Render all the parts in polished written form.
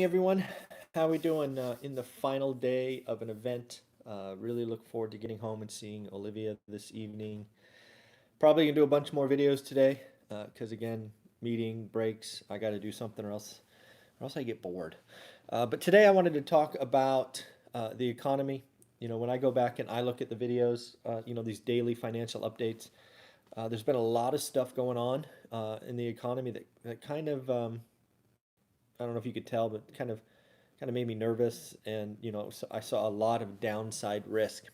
Everyone. How we doing in the final day of an event? Really look forward to getting home and seeing Olivia this evening. Probably gonna do a bunch more videos today because again, meeting breaks. I got to do something or else I get bored. But today I wanted to talk about the economy. When I go back and I look at the videos, these daily financial updates. There's been a lot of stuff going on in the economy that kind of I don't know if you could tell, but kind of made me nervous, and so I saw a lot of downside risk.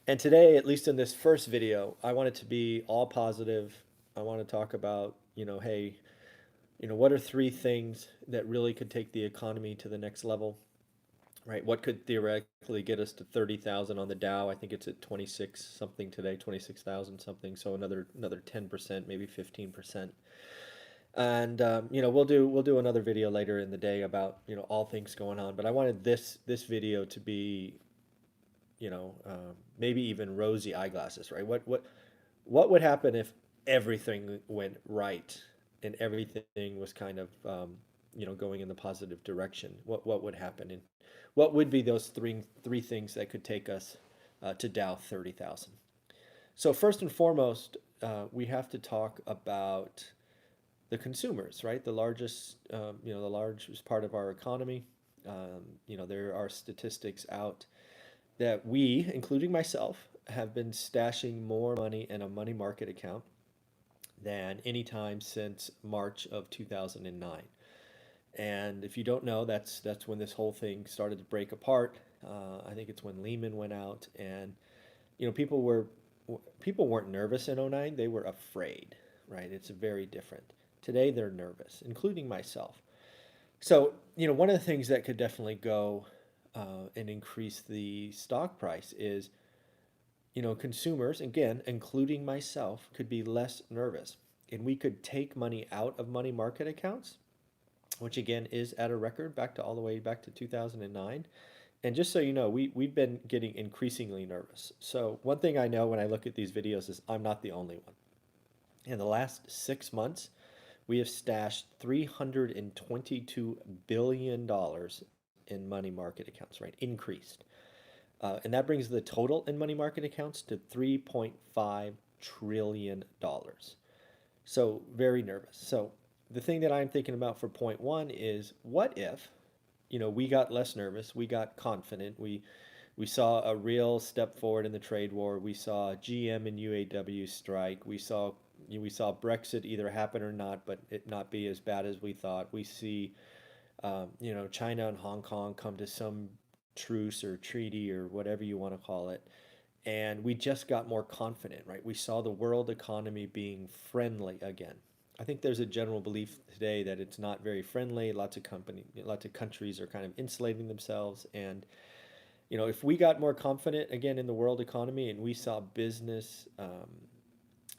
And today, at least in this first video, I want it to be all positive. I want to talk about, hey, what are three things that really could take the economy to the next level, right? What could theoretically get us to 30,000 on the Dow? I think it's at 26 something today, 26,000 something. So another 10%, maybe 15%. And we'll do another video later in the day about all things going on. But I wanted this video to be maybe even rosy eyeglasses, right? What would happen if everything went right and everything was kind of going in the positive direction? What would happen, and what would be those three things that could take us to Dow 30,000? So first and foremost, we have to talk about the consumers, right? The largest part of our economy. There are statistics out that we, including myself, have been stashing more money in a money market account than any time since March of 2009. And if you don't know, that's when this whole thing started to break apart. I think it's when Lehman went out, and people weren't nervous in '09. They were afraid, right? It's very different. Today they're nervous, including myself. So, one of the things that could definitely go and increase the stock price is, consumers, again, including myself, could be less nervous. And we could take money out of money market accounts, which again is at a record all the way back to 2009. And just so you know, we've been getting increasingly nervous. So, one thing I know when I look at these videos is I'm not the only one. In the last 6 months, we have stashed $322 billion in money market accounts, right? Increased. And that brings the total in money market accounts to $3.5 trillion. So, very nervous. So, the thing that I'm thinking about for point one is what if, we got less nervous, we got confident, we saw a real step forward in the trade war, we saw GM and UAW strike, we saw Brexit either happen or not, but it not be as bad as we thought. We see, China and Hong Kong come to some truce or treaty or whatever you want to call it. And we just got more confident, right? We saw the world economy being friendly again. I think there's a general belief today that it's not very friendly. Lots of countries are kind of insulating themselves. And, if we got more confident again in the world economy and we saw business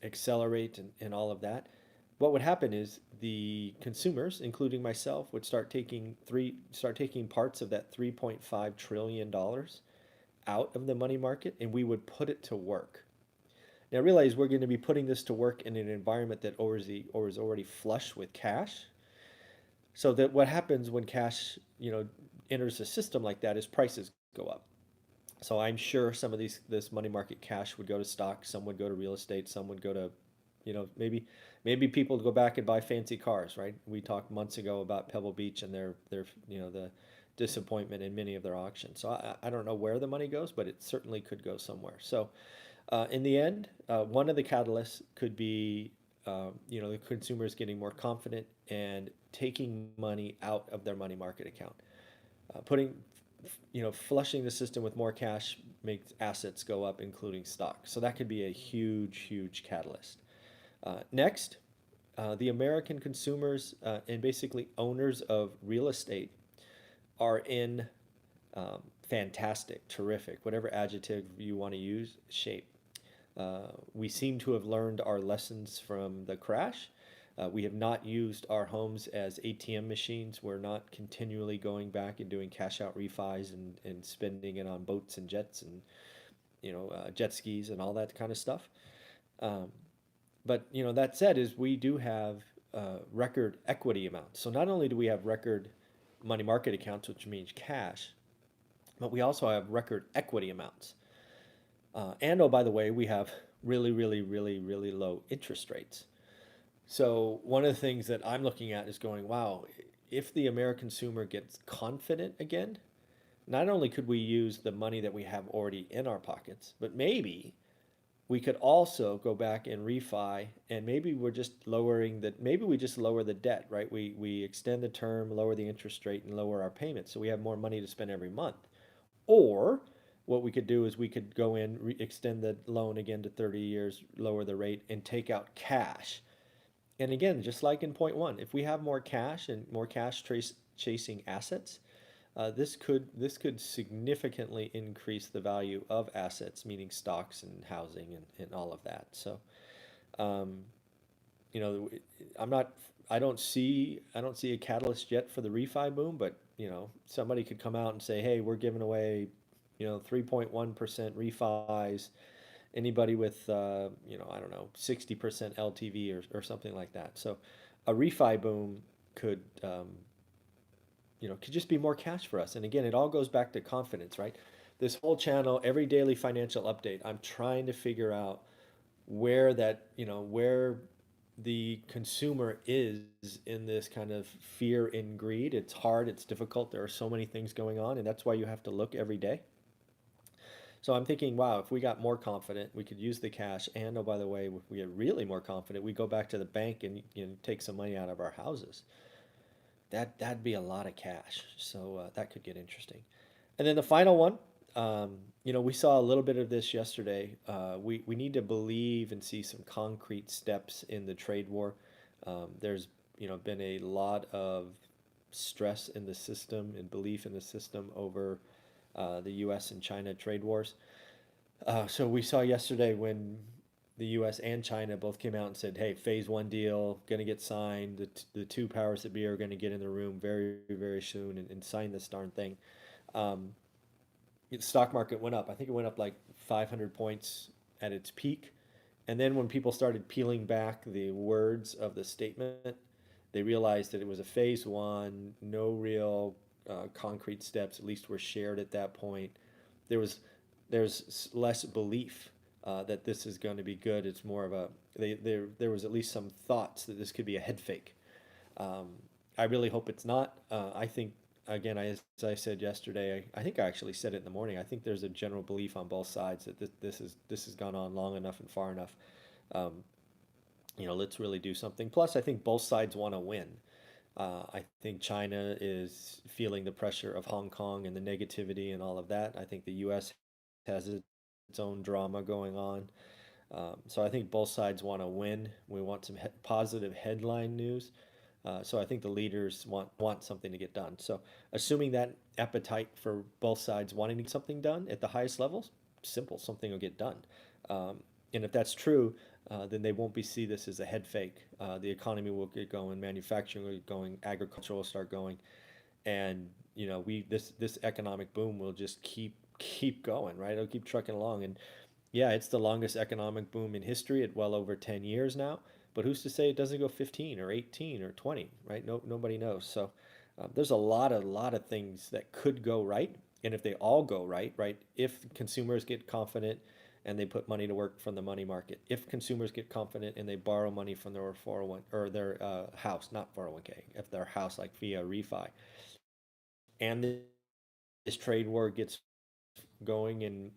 accelerate and all of that, what would happen is the consumers, including myself, would start taking parts of that $3.5 trillion out of the money market, and we would put it to work. Now realize we're going to be putting this to work in an environment that is already flush with cash. So that what happens when cash, enters a system like that is prices go up. So I'm sure some of this money market cash would go to stocks, some would go to real estate, some would go to, maybe people go back and buy fancy cars, right? We talked months ago about Pebble Beach and their the disappointment in many of their auctions. So I don't know where the money goes, but it certainly could go somewhere. So in the end, one of the catalysts could be, the consumers getting more confident and taking money out of their money market account, flushing the system with more cash makes assets go up, including stocks. So that could be a huge, huge catalyst. Next, the American consumers and basically owners of real estate are in fantastic, terrific, whatever adjective you want to use, shape. We seem to have learned our lessons from the crash. We have not used our homes as ATM machines. We're not continually going back and doing cash out refis and spending it on boats and jets and jet skis and all that kind of stuff. But that said, is we do have record equity amounts. So not only do we have record money market accounts, which means cash, but we also have record equity amounts. And oh, by the way, we have really, really, really, really low interest rates. So one of the things that I'm looking at is going, wow, if the American consumer gets confident again, not only could we use the money that we have already in our pockets, but maybe we could also go back and refi, and maybe we're just lowering the maybe we just lower the debt, right? We extend the term, lower the interest rate, and lower our payments, so we have more money to spend every month. Or what we could do is we could go in, extend the loan again to 30 years, lower the rate, and take out cash. And again, just like in point one, if we have more cash and more cash chasing assets, this could significantly increase the value of assets, meaning stocks and housing and all of that. So, um, you know, I'm not, I don't see a catalyst yet for the refi boom, but somebody could come out and say, hey, we're giving away, 3.1% refis. Anybody with, I don't know, 60% LTV or something like that. So, a refi boom could, could just be more cash for us. And again, it all goes back to confidence, right? This whole channel, every daily financial update, I'm trying to figure out where the consumer is in this kind of fear and greed. It's hard, it's difficult. There are so many things going on, and that's why you have to look every day. So I'm thinking, wow, if we got more confident, we could use the cash. And oh, by the way, if we get really more confident, we go back to the bank and take some money out of our houses. That'd be a lot of cash. So that could get interesting. And then the final one, we saw a little bit of this yesterday. We need to believe and see some concrete steps in the trade war. There's been a lot of stress in the system and belief in the system over the U.S. and China trade wars. So we saw yesterday when the U.S. and China both came out and said, "Hey, phase one deal going to get signed. The two powers that be are going to get in the room very, very soon and sign this darn thing." Um, the stock market went up. I think it went up like 500 points at its peak. And then when people started peeling back the words of the statement, they realized that it was a phase one, no real concrete steps, at least were shared at that point. There was there's less belief that this is going to be good. It's more of there was at least some thoughts that this could be a head fake. Um, I really hope it's not. I think again, as I said yesterday, I think I actually said it in the morning. I think there's a general belief on both sides that this has gone on long enough and far enough. Um, let's really do something. Plus, I think both sides want to win. I think China is feeling the pressure of Hong Kong and the negativity and all of that. I think the U.S. has its own drama going on. So I think both sides want to win. We want some positive headline news. So I think the leaders want something to get done. So assuming that appetite for both sides wanting to get something done at the highest levels, simple, something will get done. And if that's true, then they won't be see this as a head fake. The economy will get going, manufacturing will get going, agriculture will start going, and we this economic boom will just keep going, right? It'll keep trucking along, and yeah, it's the longest economic boom in history at well over 10 years now. But who's to say it doesn't go 15 or 18 or 20, right? No, nobody knows. So there's a lot of things that could go right. And if they all go right, right, if consumers get confident and they put money to work from the money market, if consumers get confident and they borrow money from their 401 or their house, not 401k, if their house like via refi, and this trade war gets going and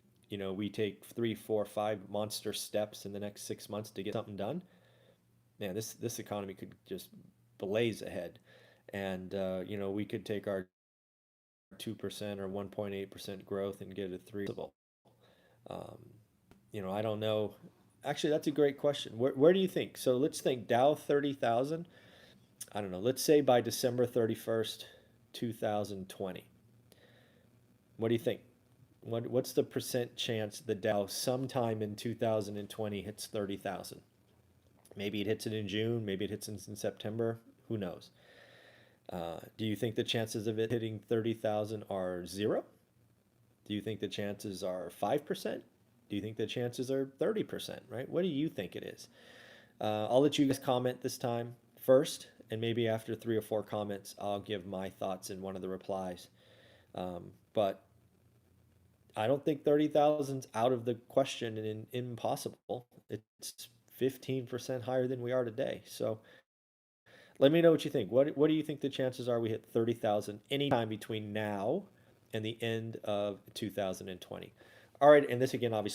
we take 3, 4, 5 monster steps in the next 6 months to get something done, man, this economy could just blaze ahead, and we could take our 2% or 1.8% growth and get a three. Um, I don't know. Actually, that's a great question. Where do you think? So let's think Dow 30,000. I don't know. Let's say by December 31st, 2020. What do you think? What's the percent chance the Dow sometime in 2020 hits 30,000? Maybe it hits it in June, maybe it hits it in September, who knows? Do you think the chances of it hitting 30,000 are zero? Do you think the chances are 5%? Do you think the chances are 30%, right? What do you think it is? I'll let you guys comment this time first, and maybe after 3 or 4 comments, I'll give my thoughts in one of the replies. But I don't think 30,000's out of the question and impossible. It's 15% higher than we are today. So let me know what you think. What do you think the chances are we hit 30,000 anytime between now and the end of 2020? All right, and this again obviously